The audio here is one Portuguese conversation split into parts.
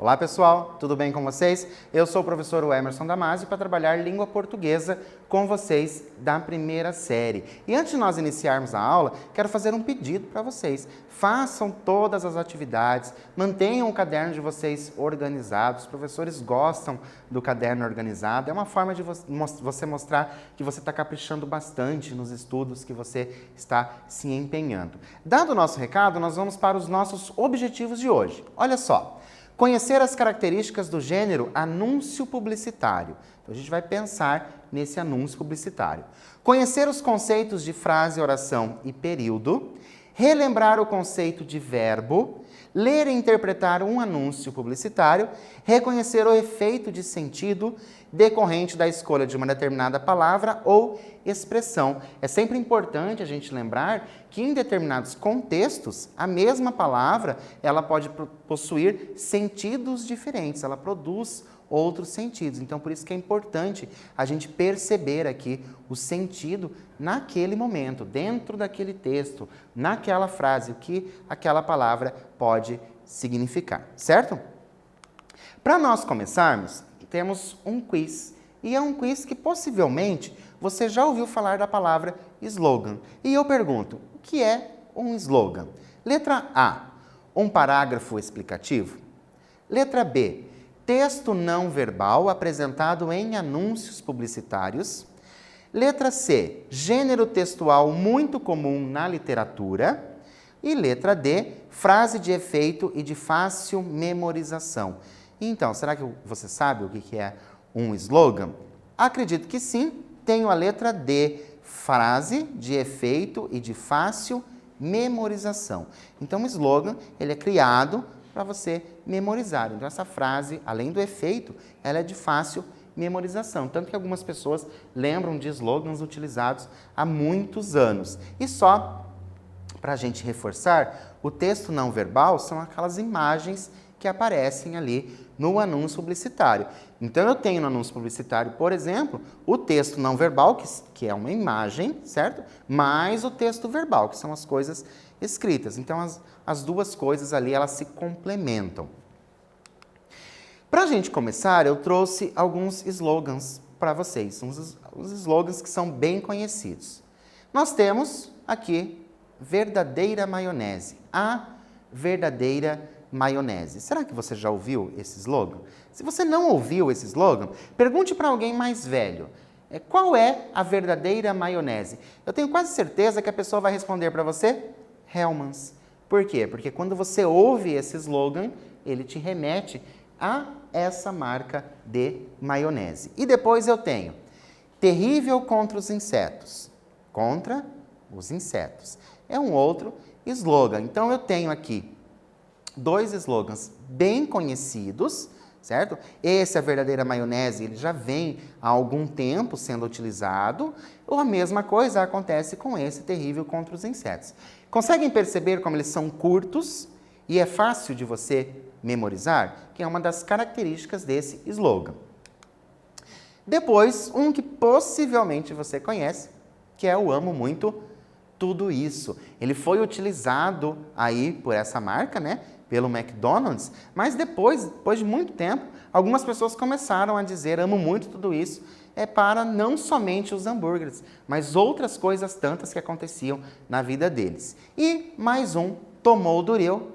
Olá pessoal, tudo bem com vocês? Eu sou o professor Emerson Damasio para trabalhar língua portuguesa com vocês da primeira série. E antes de nós iniciarmos a aula, quero fazer um pedido para vocês. Façam todas as atividades, mantenham o caderno de vocês organizado. Os professores gostam do caderno organizado. É uma forma de você mostrar que você está caprichando bastante nos estudos que você está se empenhando. Dado o nosso recado, nós vamos para os nossos objetivos de hoje. Olha só. Conhecer as características do gênero anúncio publicitário. Então, a gente vai pensar nesse anúncio publicitário. Conhecer os conceitos de frase, oração e período. Relembrar o conceito de verbo. Ler e interpretar um anúncio publicitário. Reconhecer o efeito de sentido decorrente da escolha de uma determinada palavra ou expressão. É sempre importante a gente lembrar que em determinados contextos, a mesma palavra ela pode possuir sentidos diferentes, ela produz outros sentidos. Então, por isso que é importante a gente perceber aqui o sentido naquele momento, dentro daquele texto, naquela frase, o que aquela palavra pode significar, certo? Para nós começarmos, temos um quiz. E é um quiz que possivelmente você já ouviu falar da palavra slogan. E eu pergunto, o que é um slogan? Letra A, um parágrafo explicativo. Letra B, texto não verbal apresentado em anúncios publicitários. Letra C, gênero textual muito comum na literatura. E letra D, frase de efeito e de fácil memorização. Então, será que você sabe o que é um slogan? Acredito que sim. Tenho a letra D, frase de efeito e de fácil memorização. Então, o slogan ele é criado para você memorizar. Então, essa frase, além do efeito, ela é de fácil memorização. Tanto que algumas pessoas lembram de slogans utilizados há muitos anos. E só para a gente reforçar, o texto não verbal são aquelas imagens que aparecem ali no anúncio publicitário. Então, eu tenho no anúncio publicitário, por exemplo, o texto não verbal, que é uma imagem, certo? Mais o texto verbal, que são as coisas escritas. Então, as duas coisas ali, elas se complementam. Para a gente começar, eu trouxe alguns slogans para vocês. Uns slogans que são bem conhecidos. Nós temos aqui, verdadeira maionese. A verdadeira maionese. Será que você já ouviu esse slogan? Se você não ouviu esse slogan, pergunte para alguém mais velho. Qual é a verdadeira maionese? Eu tenho quase certeza que a pessoa vai responder para você, Hellmann's. Por quê? Porque quando você ouve esse slogan, ele te remete a essa marca de maionese. E depois eu tenho terrível contra os insetos. Contra os insetos. É um outro slogan. Então eu tenho aqui dois slogans bem conhecidos, certo? Esse, a verdadeira maionese, ele já vem há algum tempo sendo utilizado, ou a mesma coisa acontece com esse terrível contra os insetos. Conseguem perceber como eles são curtos e é fácil de você memorizar? Que é uma das características desse slogan. Depois, um que possivelmente você conhece, que é o amo muito tudo isso. Ele foi utilizado aí por essa marca, né? Pelo McDonald's, mas depois de muito tempo, algumas pessoas começaram a dizer amo muito tudo isso, para não somente os hambúrgueres, mas outras coisas tantas que aconteciam na vida deles. E mais um, tomou Doril,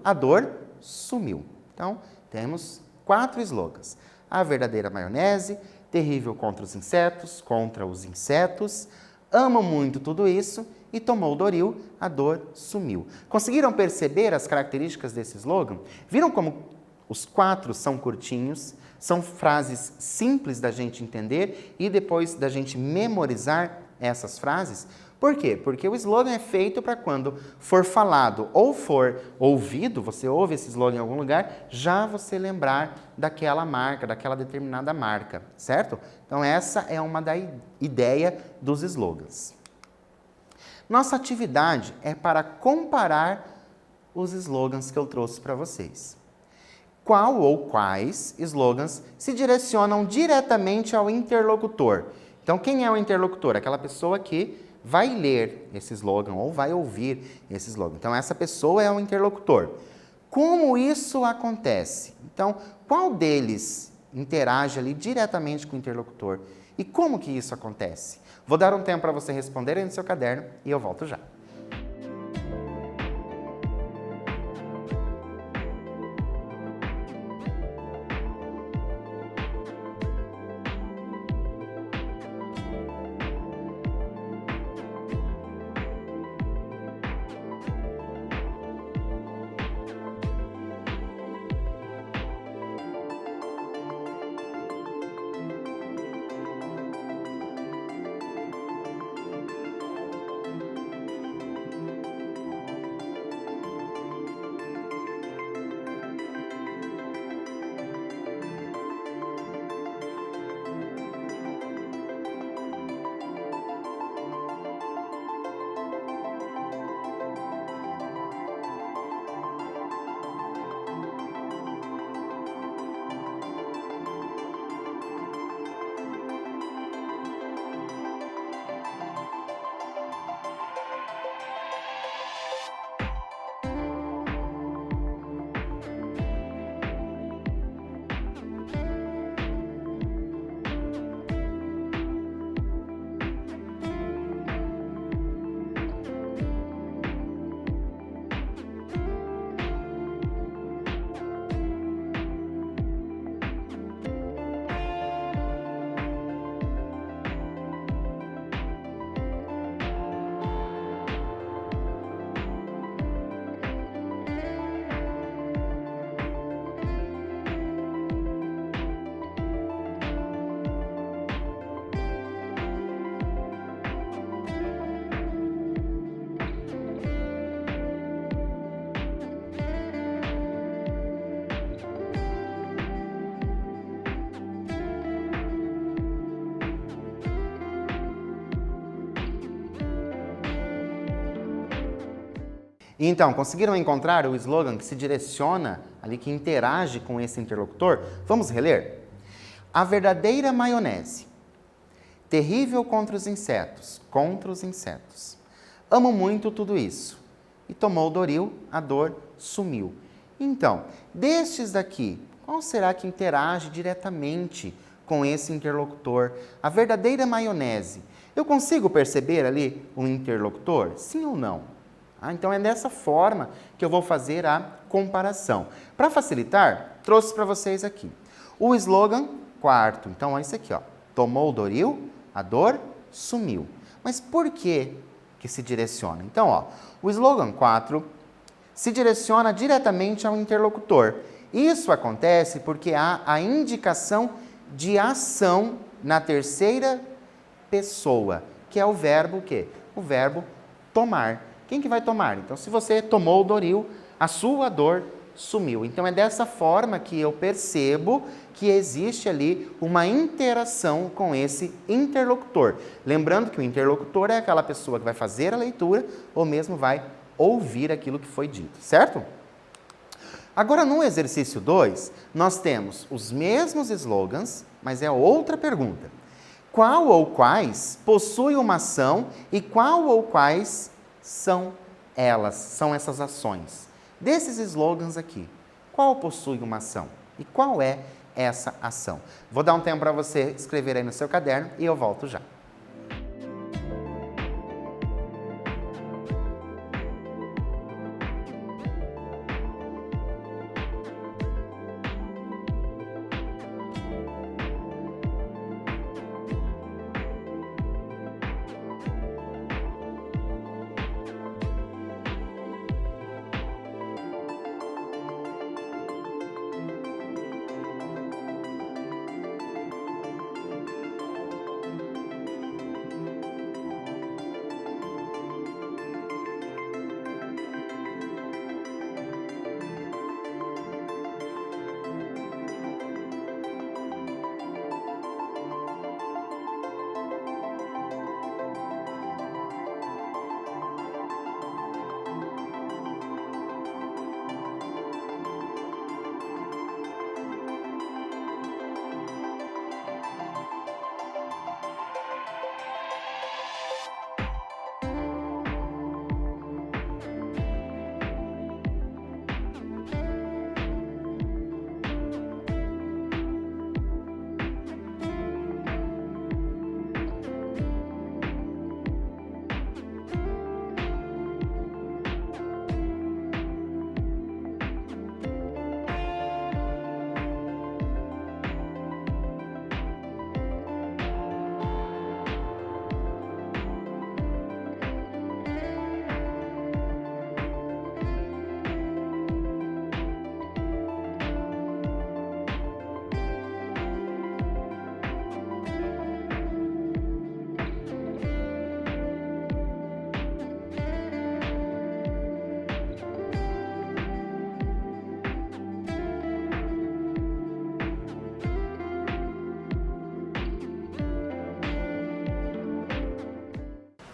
a dor sumiu. Então, temos 4 slogans. A verdadeira maionese, terrível contra os insetos, amo muito tudo isso, e tomou Doril, a dor sumiu. Conseguiram perceber as características desse slogan? Viram como os 4 são curtinhos, são frases simples da gente entender e depois da gente memorizar essas frases? Por quê? Porque o slogan é feito para quando for falado ou for ouvido, você ouve esse slogan em algum lugar, já você lembrar daquela marca, daquela determinada marca, certo? Então essa é uma da ideia dos slogans. Nossa atividade é para comparar os slogans que eu trouxe para vocês. Qual ou quais slogans se direcionam diretamente ao interlocutor? Então, quem é o interlocutor? Aquela pessoa que vai ler esse slogan ou vai ouvir esse slogan. Então, essa pessoa é o interlocutor. Como isso acontece? Então, qual deles interage ali diretamente com o interlocutor? E como que isso acontece? Vou dar um tempo para você responder aí no seu caderno e eu volto já. Então, conseguiram encontrar o slogan que se direciona ali, que interage com esse interlocutor? Vamos reler? A verdadeira maionese. Terrível contra os insetos, contra os insetos. Amo muito tudo isso. E tomou o Doril, a dor sumiu. Então, destes daqui, qual será que interage diretamente com esse interlocutor? A verdadeira maionese. Eu consigo perceber ali o interlocutor? Sim ou não? Então é dessa forma que eu vou fazer a comparação. Para facilitar, trouxe para vocês aqui o slogan quarto. Então é isso aqui, ó. Tomou o Doril, a dor sumiu. Mas por que se direciona? Então, ó, o slogan 4 se direciona diretamente ao interlocutor. Isso acontece porque há a indicação de ação na terceira pessoa, que é o verbo o quê? O verbo tomar. Quem que vai tomar? Então, se você tomou o Doril, a sua dor sumiu. Então, é dessa forma que eu percebo que existe ali uma interação com esse interlocutor. Lembrando que o interlocutor é aquela pessoa que vai fazer a leitura ou mesmo vai ouvir aquilo que foi dito, certo? Agora, no exercício 2, nós temos os mesmos slogans, mas é outra pergunta. Qual ou quais possui uma ação e qual ou quais são elas, são essas ações? Desses slogans aqui, qual possui uma ação e qual é essa ação? Vou dar um tempo para você escrever aí no seu caderno e eu volto já.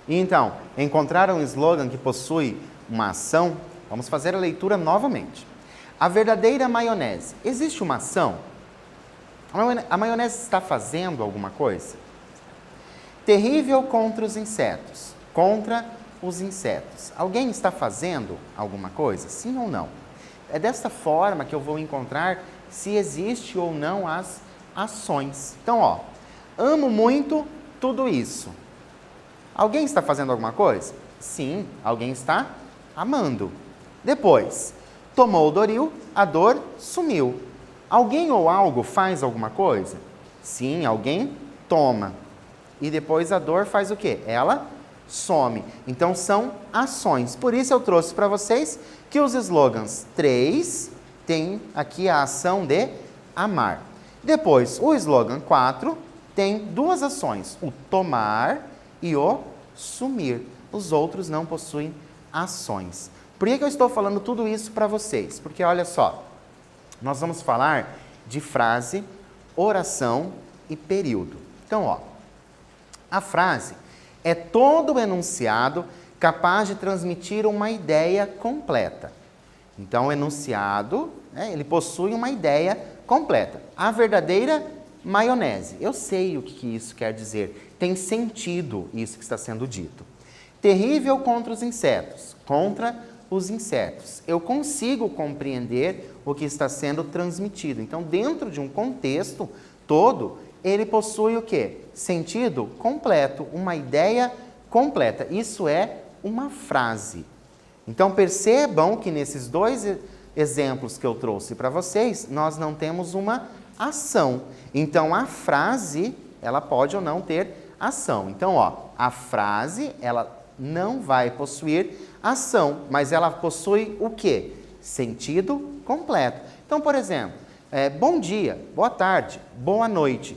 Então, encontrar um slogan que possui uma ação? Vamos fazer a leitura novamente. A verdadeira maionese. Existe uma ação? A maionese está fazendo alguma coisa? Terrível contra os insetos. Contra os insetos. Alguém está fazendo alguma coisa? Sim ou não? É desta forma que eu vou encontrar se existe ou não as ações. Então, ó, amo muito tudo isso. Alguém está fazendo alguma coisa? Sim, alguém está amando. Depois, tomou o Doril, a dor sumiu. Alguém ou algo faz alguma coisa? Sim, alguém toma. E depois a dor faz o quê? Ela some. Então são ações. Por isso eu trouxe para vocês que os slogans 3 tem aqui a ação de amar. Depois, o slogan 4 tem duas ações, o tomar e o sumir. Os outros não possuem ações. Por que eu estou falando tudo isso para vocês? Porque olha só, nós vamos falar de frase, oração e período. Então, ó, a frase é todo o enunciado capaz de transmitir uma ideia completa. Então, o enunciado, ele possui uma ideia completa. A verdadeira maionese. Eu sei o que isso quer dizer. Tem sentido isso que está sendo dito. Terrível contra os insetos. Contra os insetos. Eu consigo compreender o que está sendo transmitido. Então, dentro de um contexto todo, ele possui o quê? Sentido completo, uma ideia completa. Isso é uma frase. Então, percebam que nesses dois exemplos que eu trouxe para vocês, nós não temos uma ação. Então, a frase, ela pode ou não ter ação. Então, ó, a frase, ela não vai possuir ação, mas ela possui o quê? Sentido completo. Então, por exemplo, bom dia, boa tarde, boa noite.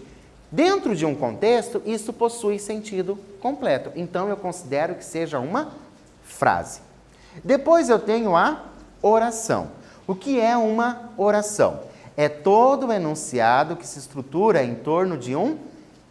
Dentro de um contexto, isso possui sentido completo. Então, eu considero que seja uma frase. Depois eu tenho a oração. O que é uma oração? É todo o enunciado que se estrutura em torno de um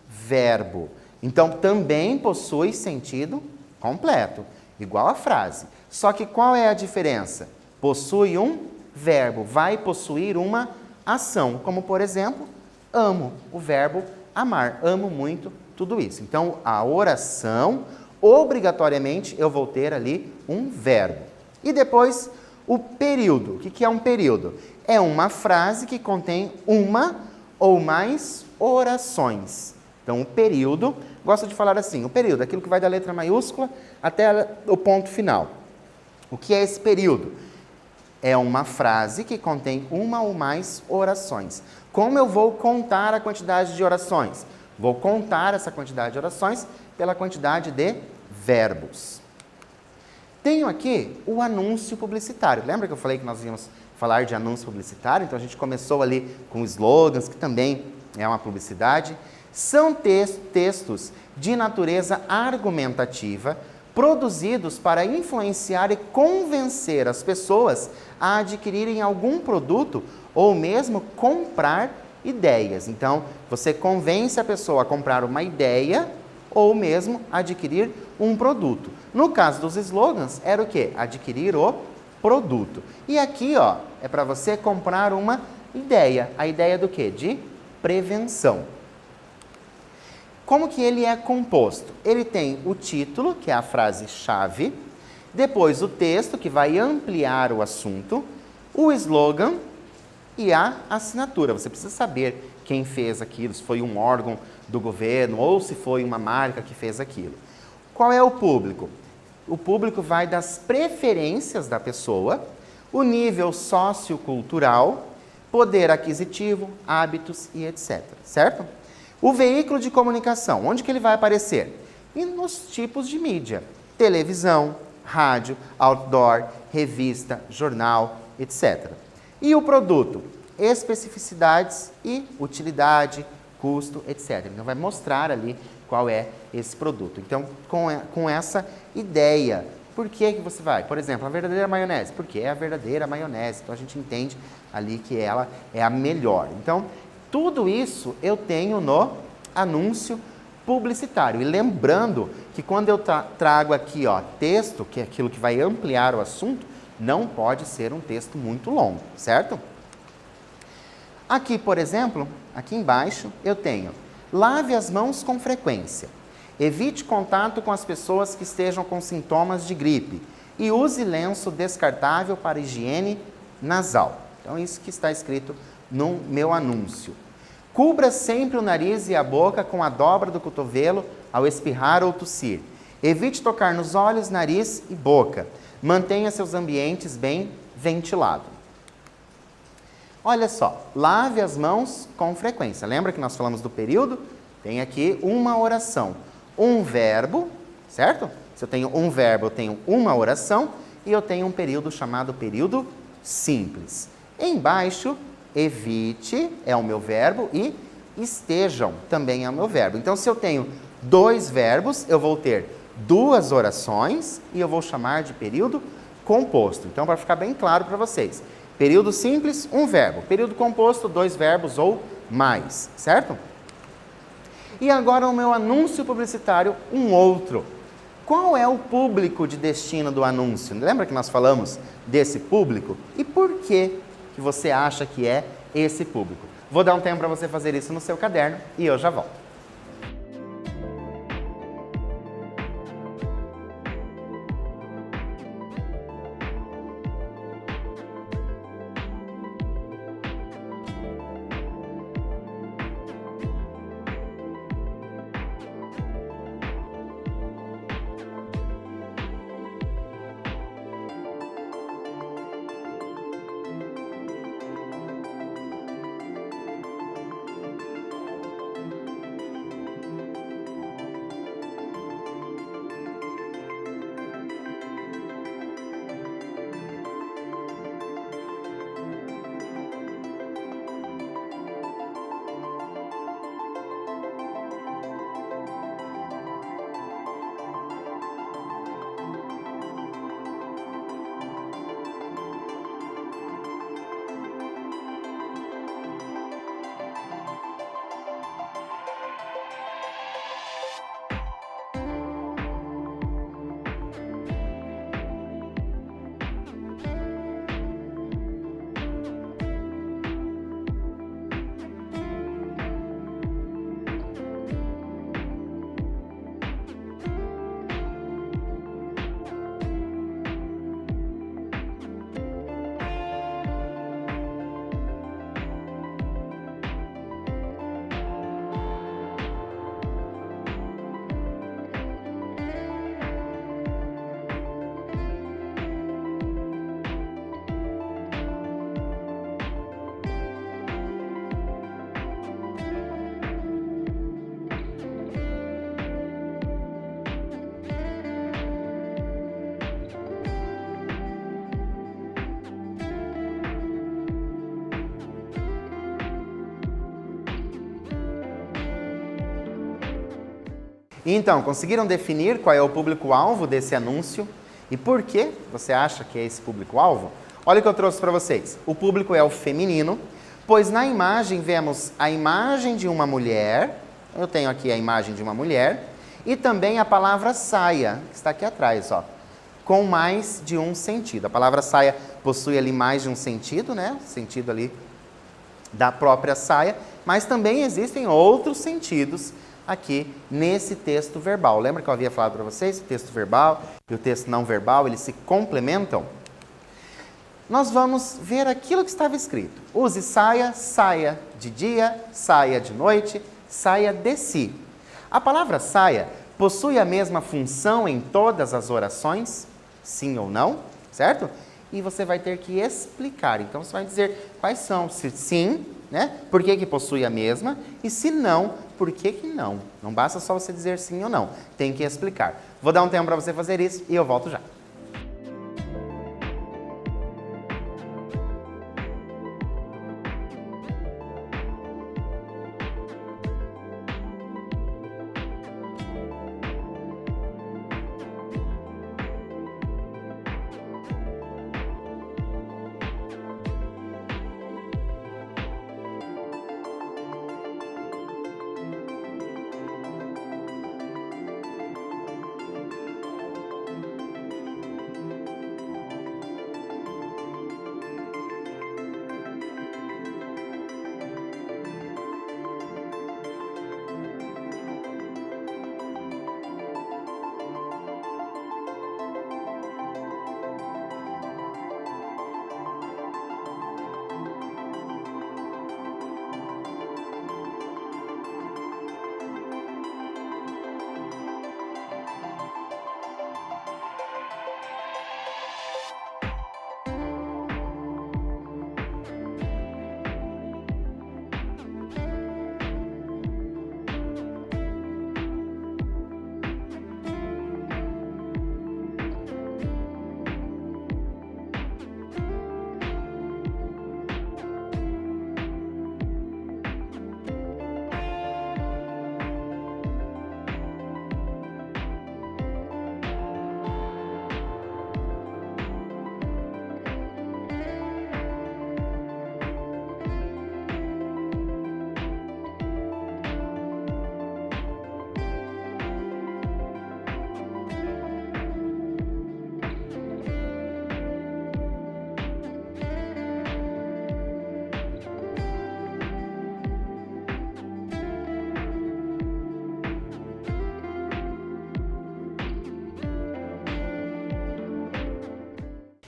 verbo. Então, também possui sentido completo, igual a frase. Só que qual é a diferença? Possui um verbo, vai possuir uma ação, como por exemplo, amo, o verbo amar, amo muito tudo isso. Então, a oração, obrigatoriamente, eu vou ter ali um verbo. E depois, o período. O que é um período? É uma frase que contém uma ou mais orações. Então, o período, gosto de falar assim, o período, aquilo que vai da letra maiúscula até o ponto final. O que é esse período? É uma frase que contém uma ou mais orações. Como eu vou contar a quantidade de orações? Vou contar essa quantidade de orações pela quantidade de verbos. Tenho aqui o anúncio publicitário. Lembra que eu falei que nós íamos falar de anúncio publicitário? Então, a gente começou ali com slogans, que também é uma publicidade. São textos de natureza argumentativa, produzidos para influenciar e convencer as pessoas a adquirirem algum produto ou mesmo comprar ideias. Então, você convence a pessoa a comprar uma ideia ou mesmo adquirir um produto. No caso dos slogans, era o quê? Adquirir o produto. E aqui, ó, é para você comprar uma ideia. A ideia do quê? De prevenção. Como que ele é composto? Ele tem o título, que é a frase-chave, depois o texto, que vai ampliar o assunto, o slogan e a assinatura. Você precisa saber quem fez aquilo, se foi um órgão do governo ou se foi uma marca que fez aquilo. Qual é o público? O público vai das preferências da pessoa, o nível sociocultural, poder aquisitivo, hábitos e etc. Certo? O veículo de comunicação, onde que ele vai aparecer? E nos tipos de mídia. Televisão, rádio, outdoor, revista, jornal, etc. E o produto? Especificidades e utilidade, custo, etc. Então, vai mostrar ali qual é esse produto. Então, com essa ideia, por que você vai? Por exemplo, a verdadeira maionese. Porque é a verdadeira maionese. Então, a gente entende ali que ela é a melhor. Então, tudo isso eu tenho no anúncio publicitário. E lembrando que quando eu trago aqui, ó, texto, que é aquilo que vai ampliar o assunto, não pode ser um texto muito longo, certo? Aqui, por exemplo, aqui embaixo, eu tenho: lave as mãos com frequência, evite contato com as pessoas que estejam com sintomas de gripe e use lenço descartável para higiene nasal. Então, isso que está escrito no meu anúncio. Cubra sempre o nariz e a boca com a dobra do cotovelo ao espirrar ou tossir. Evite tocar nos olhos, nariz e boca. Mantenha seus ambientes bem ventilados. Olha só, lave as mãos com frequência. Lembra que nós falamos do período? Tem aqui uma oração, um verbo, certo? Se eu tenho um verbo, eu tenho uma oração e eu tenho um período chamado período simples. Embaixo, evite é o meu verbo e estejam também é o meu verbo. Então, se eu tenho dois verbos, eu vou ter duas orações e eu vou chamar de período composto. Então, para ficar bem claro para vocês, período simples, um verbo. Período composto, dois verbos ou mais, certo? E agora o meu anúncio publicitário, um outro. Qual é o público de destino do anúncio? Lembra que nós falamos desse público? E por que você acha que é esse público? Vou dar um tempo para você fazer isso no seu caderno e eu já volto. Então, conseguiram definir qual é o público-alvo desse anúncio? E por que você acha que é esse público-alvo? Olha o que eu trouxe para vocês. O público é o feminino, pois na imagem vemos a imagem de uma mulher, eu tenho aqui a imagem de uma mulher, e também a palavra saia, que está aqui atrás, ó, com mais de um sentido. A palavra saia possui ali mais de um sentido, né? Sentido ali da própria saia, mas também existem outros sentidos aqui nesse texto verbal. Lembra que eu havia falado para vocês? O texto verbal e o texto não verbal, eles se complementam? Nós vamos ver aquilo que estava escrito. Use saia, saia de dia, saia de noite, saia de si. A palavra saia possui a mesma função em todas as orações? Sim ou não? Certo? E você vai ter que explicar. Então, você vai dizer quais são. Se sim, né? Por que possui a mesma? E se não, por que não? Não basta só você dizer sim ou não. Tem que explicar. Vou dar um tempo para você fazer isso e eu volto já.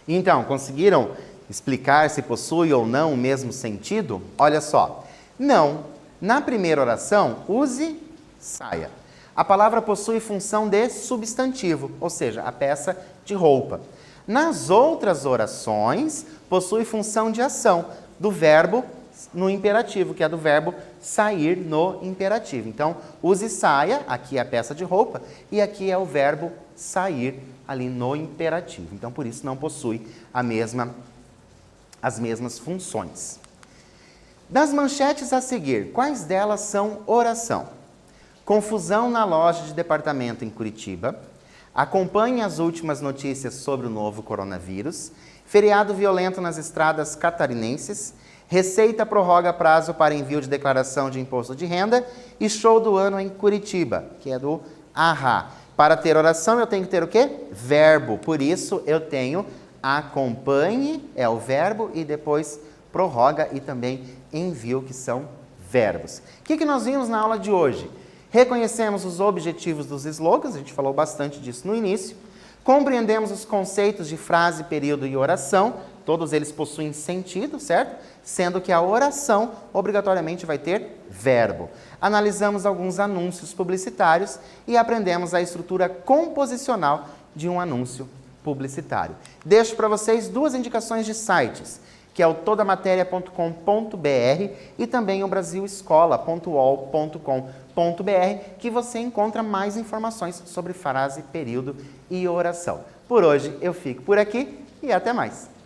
Então, conseguiram explicar se possui ou não o mesmo sentido? Olha só. Não. Na primeira oração, use saia. A palavra possui função de substantivo, ou seja, a peça de roupa. Nas outras orações, possui função de ação, do verbo no imperativo, que é do verbo sair no imperativo. Então, use saia, aqui é a peça de roupa, e aqui é o verbo sair ali no imperativo. Então, por isso não possui as mesmas funções. Das manchetes a seguir, quais delas são oração? Confusão na loja de departamento em Curitiba. Acompanhe as últimas notícias sobre o novo coronavírus. Feriado violento nas estradas catarinenses. Receita prorroga prazo para envio de declaração de imposto de renda. E show do ano em Curitiba, que é do Ahá. Para ter oração eu tenho que ter o quê? Verbo. Por isso eu tenho acompanhe, é o verbo, e depois prorroga e também envio, que são verbos. O que nós vimos na aula de hoje? Reconhecemos os objetivos dos slogans, a gente falou bastante disso no início. Compreendemos os conceitos de frase, período e oração. Todos eles possuem sentido, certo? Sendo que a oração obrigatoriamente vai ter verbo. Analisamos alguns anúncios publicitários e aprendemos a estrutura composicional de um anúncio publicitário. Deixo para vocês duas indicações de sites, que é o todamateria.com.br e também o brasilescola.uol.com.br, que você encontra mais informações sobre frase, período e oração. Por hoje eu fico por aqui e até mais!